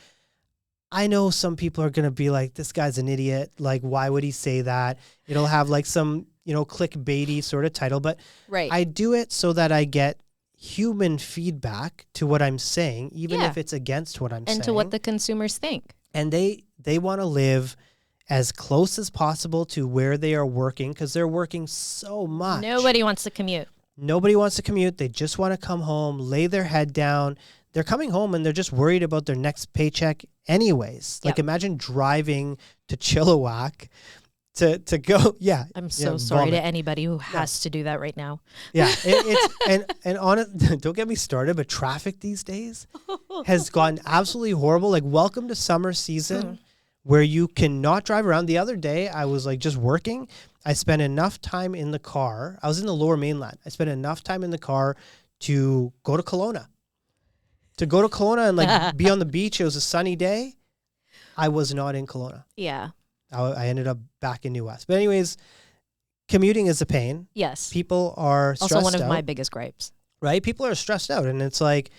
I know some people are going to be like, this guy's an idiot. Like, why would he say that? It'll have like some, clickbaity sort of title. But I do it so that I get human feedback to what I'm saying, even if it's against what I'm saying. And to what the consumers think. And they want to live as close as possible to where they are working because they're working so much. Nobody wants to commute. Nobody wants to commute. They just want to come home, lay their head down. They're coming home and they're just worried about their next paycheck anyways. Like imagine driving to Chilliwack to go. Yeah. I'm so sorry to anybody who has to do that right now. Yeah. And on it, don't get me started, but traffic these days has gotten absolutely horrible. Like welcome to summer season. Where you cannot drive around. The other day, I was like just working. I spent enough time in the car. I was in the Lower Mainland. I spent enough time in the car to go to Kelowna. And like be on the beach. It was a sunny day. I was not in Kelowna. Yeah. I ended up back in New West. But anyways, commuting is a pain. Yes. People are stressed out. Also one of my biggest gripes. Right? People are stressed out. And it's like,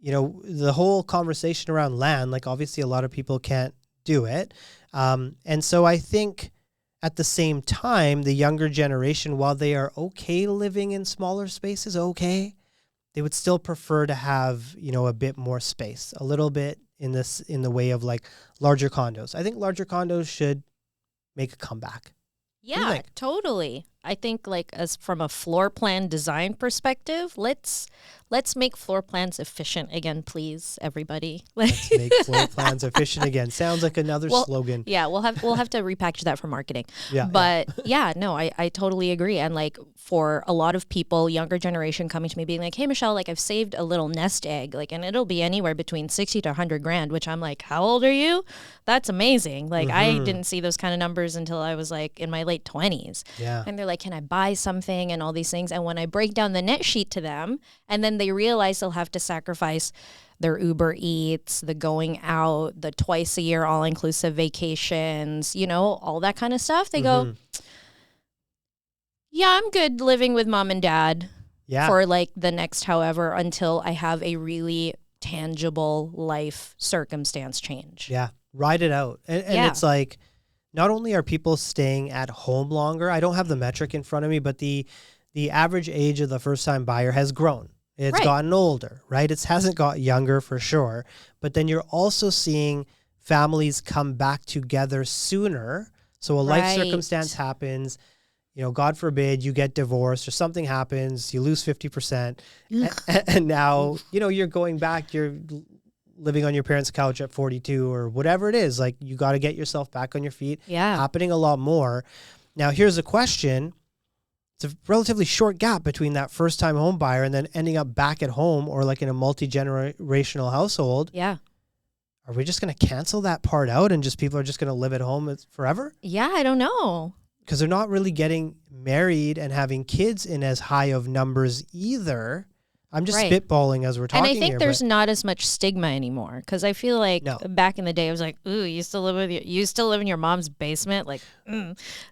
the whole conversation around land, like obviously a lot of people can't do it. And so I think at the same time, the younger generation, while they are okay living in smaller spaces, they would still prefer to have, a bit more space, a little bit in the way of like larger condos. I think larger condos should make a comeback. Yeah, totally. I think like as from a floor plan design perspective, let's make floor plans efficient again, please, everybody. Let's make floor plans efficient again. Sounds like another slogan. Yeah, we'll have to repackage that for marketing. Yeah. But I totally agree. And like for a lot of people, younger generation coming to me being like, hey Michelle, like I've saved a little nest egg, like, and it'll be anywhere between 60 to 100 grand, which I'm like, how old are you? That's amazing. Like I didn't see those kind of numbers until I was like in my late 20s. Yeah. And they're like, can I buy something and all these things? And when I break down the net sheet to them, and then they realize they'll have to sacrifice their Uber Eats, the going out, the twice a year all-inclusive vacations, you know, all that kind of stuff. They go, yeah, I'm good living with mom and dad for like the next however until I have a really tangible life circumstance change. Yeah. Ride it out. And it's like, not only are people staying at home longer, I don't have the metric in front of me, but the average age of the first-time buyer has grown. It's gotten older, right? It hasn't got younger for sure. But then you're also seeing families come back together sooner. So a life circumstance happens, you know, God forbid you get divorced or something happens, you lose 50%. And now, you know, you're going back, you're living on your parents' couch at 42 or whatever it is. Like, you got to get yourself back on your feet. Yeah. Happening a lot more. Now, here's a question. It's a relatively short gap between that first-time home buyer and then ending up back at home or like in a multi-generational household. Yeah. Are we just going to cancel that part out and just people are just going to live at home forever? Yeah, I don't know. Because they're not really getting married and having kids in as high of numbers either. I'm just spitballing as we're talking here. And I think there's not as much stigma anymore, because I feel like back in the day, I was like, ooh, you still live in your mom's basement? Like,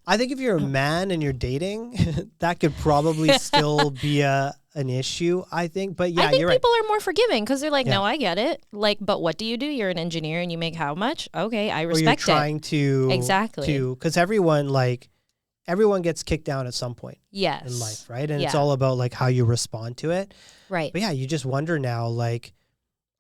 I think if you're a man and you're dating, that could probably still be an issue, I think. But yeah, I think you're people are more forgiving because they're like, no, I get it. Like, but what do? You're an engineer and you make how much? Okay, I respect it. Or you're trying to because everyone gets kicked down at some point in life, right? And it's all about like how you respond to it. Right. But yeah, you just wonder now, like,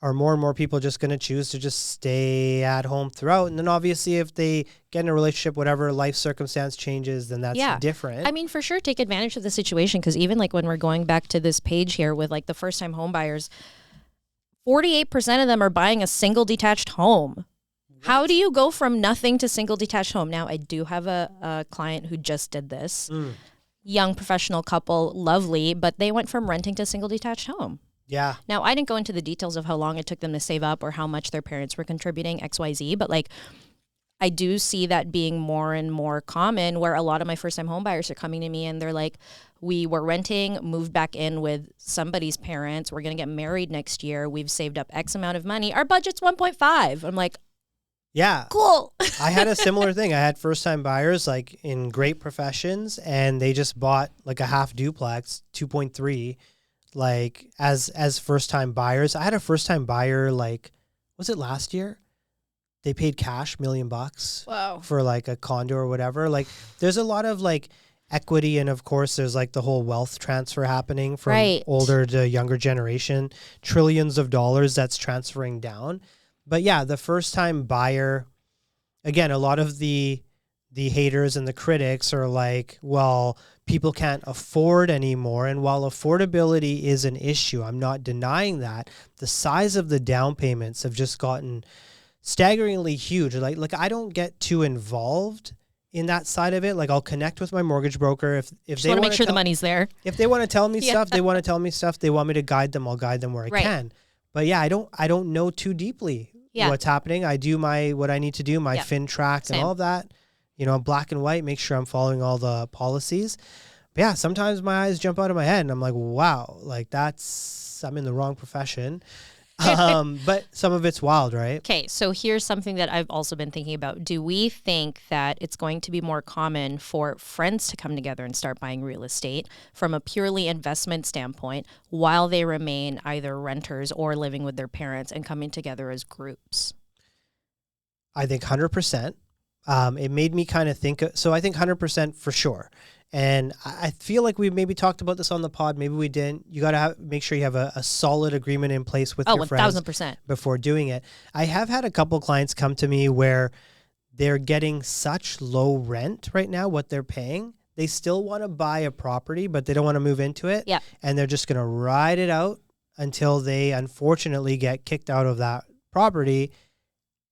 are more and more people just going to choose to just stay at home throughout? And then obviously if they get in a relationship, whatever life circumstance changes, then that's different. I mean, for sure, take advantage of the situation, because even like when we're going back to this page here with like the first-time home buyers, 48% of them are buying a single detached home. How do you go from nothing to single detached home? Now, I do have a client who just did this. Young professional couple, lovely, but they went from renting to single detached home. Yeah. Now, I didn't go into the details of how long it took them to save up or how much their parents were contributing, XYZ, but like, I do see that being more and more common, where a lot of my first-time home buyers are coming to me and they're like, we were renting, moved back in with somebody's parents. We're going to get married next year. We've saved up X amount of money. Our budget's 1.5. I'm like, yeah. Cool. I had a similar thing. I had first-time buyers like in great professions, and they just bought like a half duplex, 2.3, like as first-time buyers. I had a first-time buyer, like, was it last year? They paid cash, $1 million for like a condo or whatever. Like, there's a lot of like equity, and of course there's like the whole wealth transfer happening from older to younger generation, trillions of dollars that's transferring down. But yeah, the first-time buyer, again, a lot of the haters and the critics are like, well, people can't afford anymore. And while affordability is an issue, I'm not denying that, the size of the down payments have just gotten staggeringly huge. Like I don't get too involved in that side of it. Like, I'll connect with my mortgage broker if just they want to make sure the money's there. If they want to tell me stuff, they want to tell me stuff. They want me to guide them. I'll guide them where I can. But yeah, I don't know too deeply what's happening. I do what I need to do, my fin track and all of that, you know, black and white, make sure I'm following all the policies. But yeah, sometimes my eyes jump out of my head and I'm like, wow, like I'm in the wrong profession. But some of it's wild, right? Okay, so here's something that I've also been thinking about. Do we think that it's going to be more common for friends to come together and start buying real estate from a purely investment standpoint while they remain either renters or living with their parents and coming together as groups? I think 100%. It made me kind of think, so I think 100% for sure. And I feel like we maybe talked about this on the pod. Maybe we didn't. You got to make sure you have a solid agreement in place with your friends 1,000% before doing it. I have had a couple clients come to me where they're getting such low rent right now, what they're paying. They still want to buy a property, but they don't want to move into it. Yeah. And they're just going to ride it out until they unfortunately get kicked out of that property.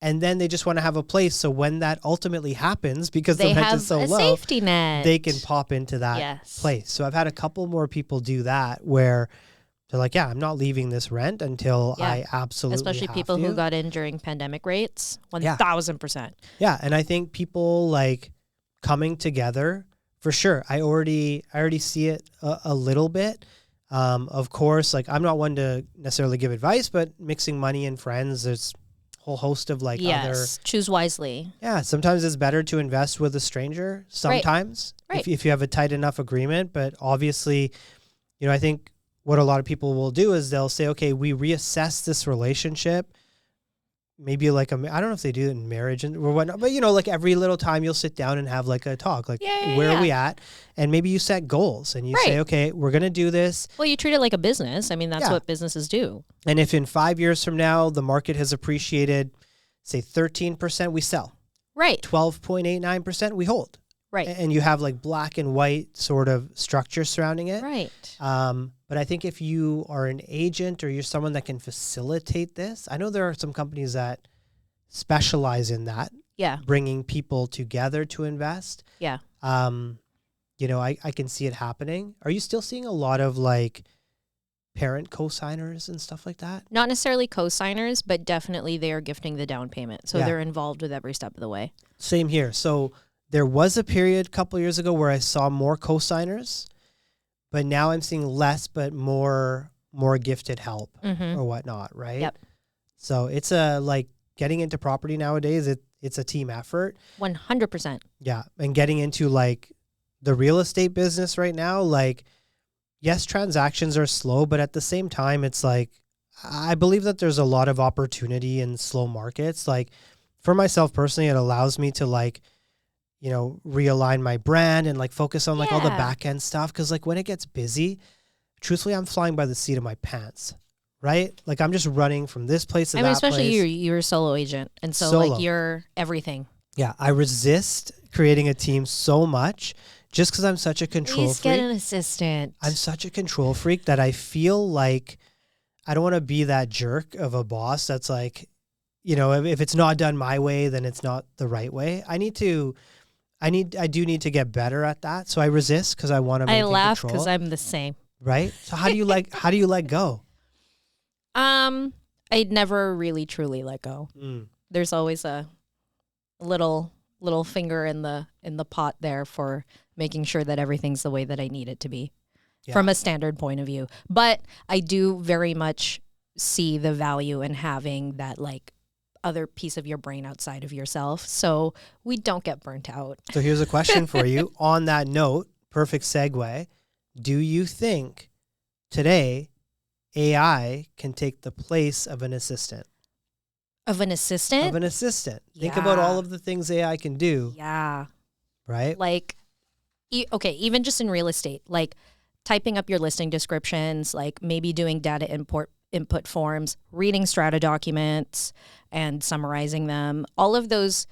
And then they just want to have a place. So when that ultimately happens, because the rent is so low, safety net, they can pop into that place. So I've had a couple more people do that where they're like, yeah, I'm not leaving this rent until I absolutely Especially have people to. who got in during pandemic rates, 1,000%. Yeah. And I think people like coming together for sure. I already see it a little bit. Of course, like I'm not one to necessarily give advice, but mixing money and friends, there's a whole host of like other. Choose wisely. Yeah, sometimes it's better to invest with a stranger. Sometimes, Right. if you have a tight enough agreement, but obviously, I think what a lot of people will do is they'll say, okay, we reassess this relationship. Maybe like I don't know if they do it in marriage or whatnot, but like every little time you'll sit down and have like a talk, like where are we at? And maybe you set goals and you say, okay, we're going to do this. Well, you treat it like a business. I mean, that's what businesses do. And if in 5 years from now, the market has appreciated, say 13%, we sell. Right. 12.89%, we hold. Right. And you have like black and white sort of structure surrounding it. Right. But I think if you are an agent or you're someone that can facilitate this, I know there are some companies that specialize in that. Yeah. Bringing people together to invest. Yeah. I can see it happening. Are you still seeing a lot of like parent co-signers and stuff like that? Not necessarily co-signers, but definitely they are gifting the down payment. So they're involved with every step of the way. Same here. So there was a period a couple years ago where I saw more co-signers, but now I'm seeing less, but more gifted help or whatnot, right? Yep. So it's getting into property nowadays, it's a team effort. 100%. Yeah. And getting into like the real estate business right now, like, yes, transactions are slow, but at the same time, it's like, I believe that there's a lot of opportunity in slow markets. Like for myself personally, it allows me to like, realign my brand and like focus on like all the back end stuff. Cause like when it gets busy, truthfully, I'm flying by the seat of my pants, right? Like I'm just running from this place to that place. Especially you're a solo agent. And so like you're everything. Yeah. I resist creating a team so much just because I'm such a control freak. Please get an assistant. I'm such a control freak that I feel like I don't want to be that jerk of a boss that's like, if it's not done my way, then it's not the right way. I do need to get better at that. So I resist because I want to maintain control. I laugh because I'm the same. Right? So how do you let go? I'd never really truly let go. There's always a little finger in the pot there for making sure that everything's the way that I need it to be from a standard point of view. But I do very much see the value in having that like other piece of your brain outside of yourself, so we don't get burnt out. So here's a question for you. On that note, perfect segue. Do you think today AI can take the place of an assistant? Of an assistant? Of an assistant. Think about all of the things AI can do. Yeah. Right? Like, okay, even just in real estate, like typing up your listing descriptions, like maybe doing data input forms, reading strata documents and summarizing them, all of those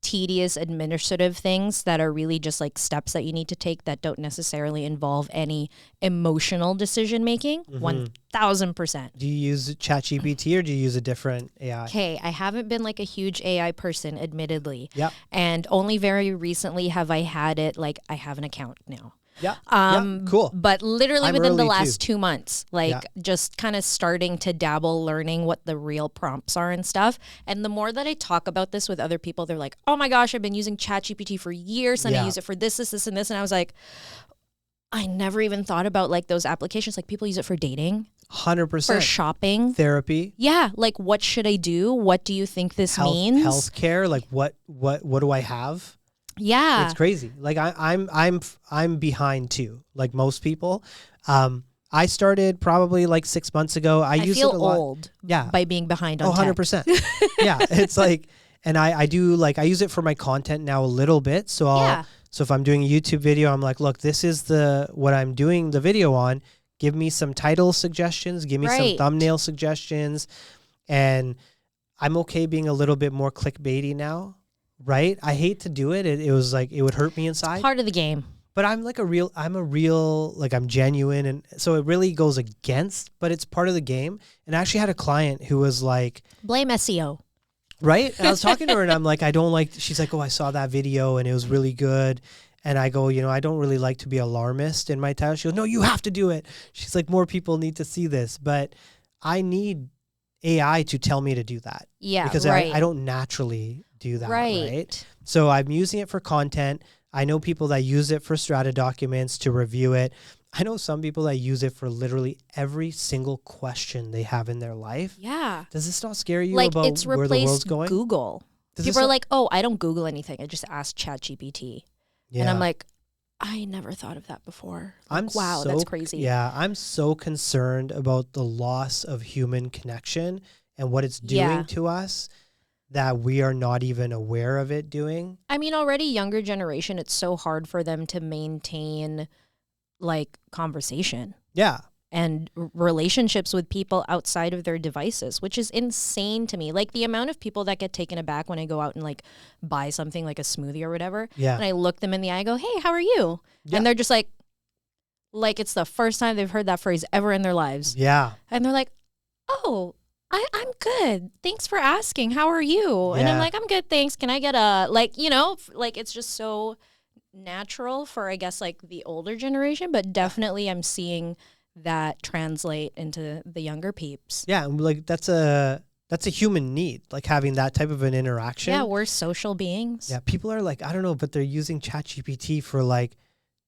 tedious administrative things that are really just like steps that you need to take that don't necessarily involve any emotional decision making. 1000%. Do you use ChatGPT or do you use a different AI? Okay, I haven't been like a huge AI person, admittedly. Yep. And only very recently have I had it, like I have an account now. Yeah. Cool. But literally I'm within the early last too. 2 months, like just kind of starting to dabble, learning what the real prompts are and stuff. And the more that I talk about this with other people, they're like, oh my gosh, I've been using ChatGPT for years and I use it for this, and this. And I was like, I never even thought about like those applications. Like people use it for dating. 100%. For shopping. Therapy. Yeah. Like what should I do? What do you think this means? Healthcare. Like what do I have? Yeah. It's crazy. Like I'm behind too, like most people. I started probably like 6 months ago. I use feel it a lot. old Yeah. by being behind on 100%. Yeah. It's like, and I do like, I use it for my content now a little bit. So so if I'm doing a YouTube video, I'm like, look, this is what I'm doing the video on. Give me some title suggestions. Give me some thumbnail suggestions. And I'm okay being a little bit more clickbaity now. Right? I hate to do it. It was like, it would hurt me inside. It's part of the game. But I'm genuine. And so it really goes against, but it's part of the game. And I actually had a client who was like, blame SEO. Right? And I was talking to her and I'm like, she's like, oh, I saw that video and it was really good. And I go, I don't really like to be alarmist in my title. She goes, no, you have to do it. She's like, more people need to see this, but I need AI to tell me to do that. Yeah. Because I don't naturally do that. Right. So I'm using it for content. I know people that use it for strata documents to review it. I know some people that use it for literally every single question they have in their life. Yeah. Does this not scare you Like about it's where the world's replaced going? Google. People are like, oh, I don't Google anything. I just ask ChatGPT. Yeah. And I'm like, I never thought of that before. Like, wow, that's crazy. Yeah, I'm so concerned about the loss of human connection and what it's doing to us that we are not even aware of it doing. I mean, already younger generation, it's so hard for them to maintain like conversation. Yeah. And relationships with people outside of their devices, which is insane to me. Like the amount of people that get taken aback when I go out and like buy something like a smoothie or whatever. Yeah. And I look them in the eye, I go, hey, how are you? Yeah. And they're just like it's the first time they've heard that phrase ever in their lives. Yeah. And they're like, oh, I'm good. Thanks for asking. How are you? Yeah. And I'm like, I'm good. Thanks. Can I get a, like, you know, like it's just so natural for, I guess, like the older generation, but definitely I'm seeing that translate into the younger peeps. Yeah, like that's a human need, like having that type of an interaction. Yeah, we're social beings. Yeah, people are like, I don't know, but they're using ChatGPT for like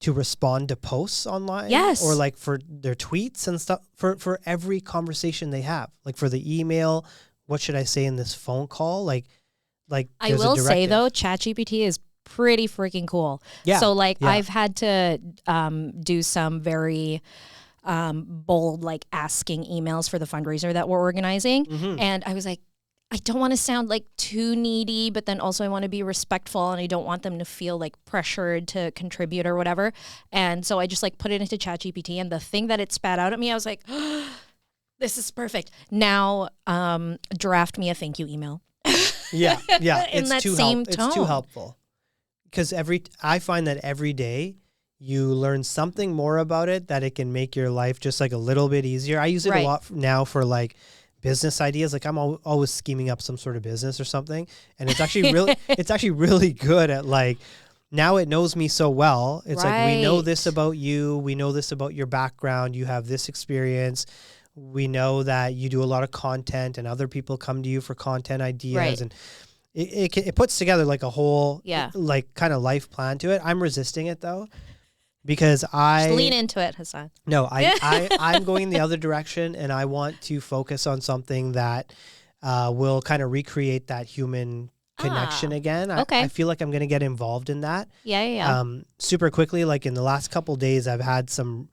to respond to posts online. Yes. Or like for their tweets and stuff, for every conversation they have. Like for the email, what should I say in this phone call? Like I will say though, ChatGPT is pretty freaking cool. Yeah. So like I've had to do some very bold like asking emails for the fundraiser that we're organizing. Mm-hmm. And I was like, I don't want to sound like too needy, but then also I want to be respectful and I don't want them to feel like pressured to contribute or whatever. And so I just like put it into ChatGPT, and the thing that it spat out at me, I was like, oh, this is perfect. Now draft me a thank you email. Yeah. In that same tone. It's too helpful. Because I find that every day you learn something more about it, that it can make your life just like a little bit easier. I use it a lot now for like business ideas. Like I'm always scheming up some sort of business or something. And it's actually really good at like, now it knows me so well. It's like, we know this about you. We know this about your background. You have this experience. We know that you do a lot of content and other people come to you for content ideas. And it puts together like a whole like kind of life plan to it. I'm resisting it though, because just lean into it, Hasan. No, I'm going the other direction, and I want to focus on something that will kind of recreate that human connection again. I feel like I'm going to get involved in that. Yeah. Super quickly, like in the last couple of days, I've had some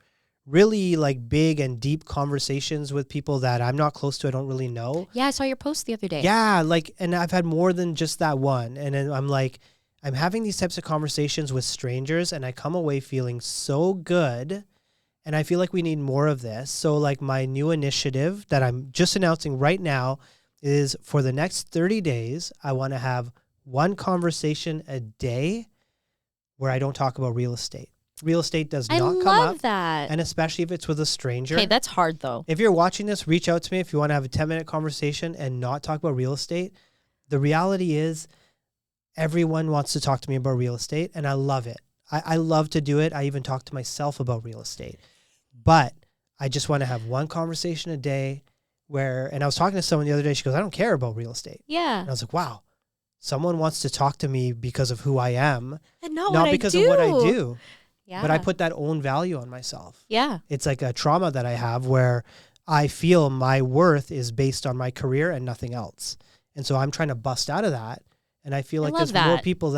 really like big and deep conversations with people that I'm not close to. I don't really know. Yeah, I saw your post the other day. Yeah, like, and I've had more than just that one. And then I'm like, I'm having these types of conversations with strangers, and I come away feeling so good. And I feel like we need more of this. So like my new initiative that I'm just announcing right now is for the next 30 days, I want to have one conversation a day where I don't talk about real estate. Real estate does not come up. I love that. And especially if it's with a stranger. Okay, that's hard though. If you're watching this, reach out to me if you want to have a 10-minute conversation and not talk about real estate. The reality is everyone wants to talk to me about real estate, and I love it. I love to do it. I even talk to myself about real estate. But I just want to have one conversation a day and I was talking to someone the other day, she goes, I don't care about real estate. Yeah. And I was like, wow, someone wants to talk to me because of who I am, and not because of what I do. Yeah. But I put that own value on myself. Yeah. It's like a trauma that I have where I feel my worth is based on my career and nothing else. And so I'm trying to bust out of that. And I feel like there's more people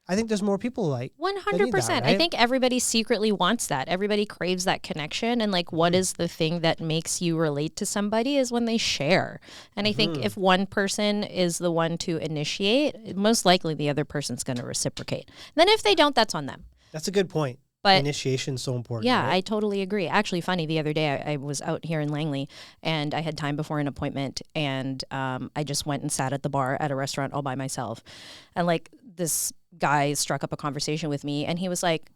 I think there's more people like 100%. Right? I think everybody secretly wants that. Everybody craves that connection. And like, what is the thing that makes you relate to somebody is when they share. And I think if one person is the one to initiate, most likely the other person's going to reciprocate. Then if they don't, that's on them. That's a good point. But initiation is so important. Yeah, right? I totally agree. Actually, funny, the other day I was out here in Langley and I had time before an appointment, and I just went and sat at the bar at a restaurant all by myself. And like this guy struck up a conversation with me, and he was like,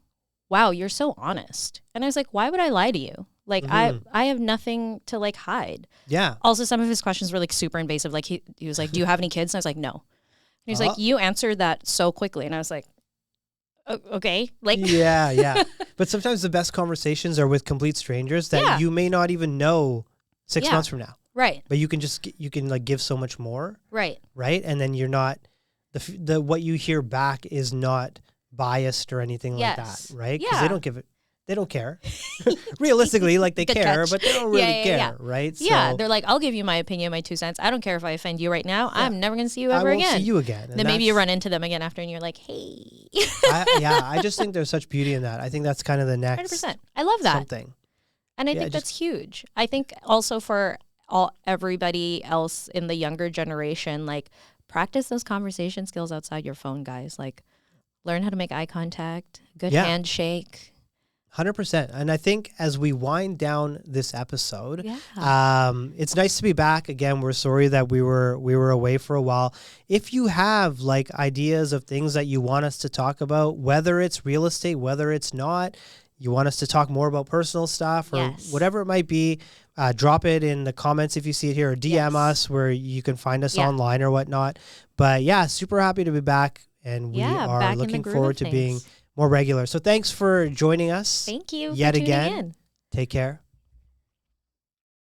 wow, you're so honest. And I was like, why would I lie to you? Like, I have nothing to like hide. Yeah. Also, some of his questions were like super invasive. Like he was like, do you have any kids? And I was like, no. And he was like, you answered that so quickly. And I was like, okay. Like, yeah. But sometimes the best conversations are with complete strangers that you may not even know 6 months from now. Right. But you can like give so much more. Right. Right. And then you're not, the what you hear back is not biased or anything like that. Right. Because they don't give it. they don't care. Realistically, like they Good care, catch. but they don't really care, right? Yeah, So they're like, I'll give you my opinion, my 2 cents. I don't care if I offend you right now. I'm never going to see you ever I won't again. see you again. Then maybe you run into them again after and you're like, hey. I just think there's such beauty in that. I think that's kind of the next 100%. I love that. something. And I think that's huge. I think also for everybody else in the younger generation, like practice those conversation skills outside your phone, guys. Like learn how to make eye contact, good handshake. 100%. And I think as we wind down this episode, it's nice to be back again. We're sorry that we were away for a while. If you have like ideas of things that you want us to talk about, whether it's real estate, whether it's not, you want us to talk more about personal stuff or whatever it might be, drop it in the comments if you see it here, or DM us where you can find us online or whatnot. But super happy to be back, and we are looking forward to being more regular. So thanks for joining us. Thank you yet for tuning again. in. Take care.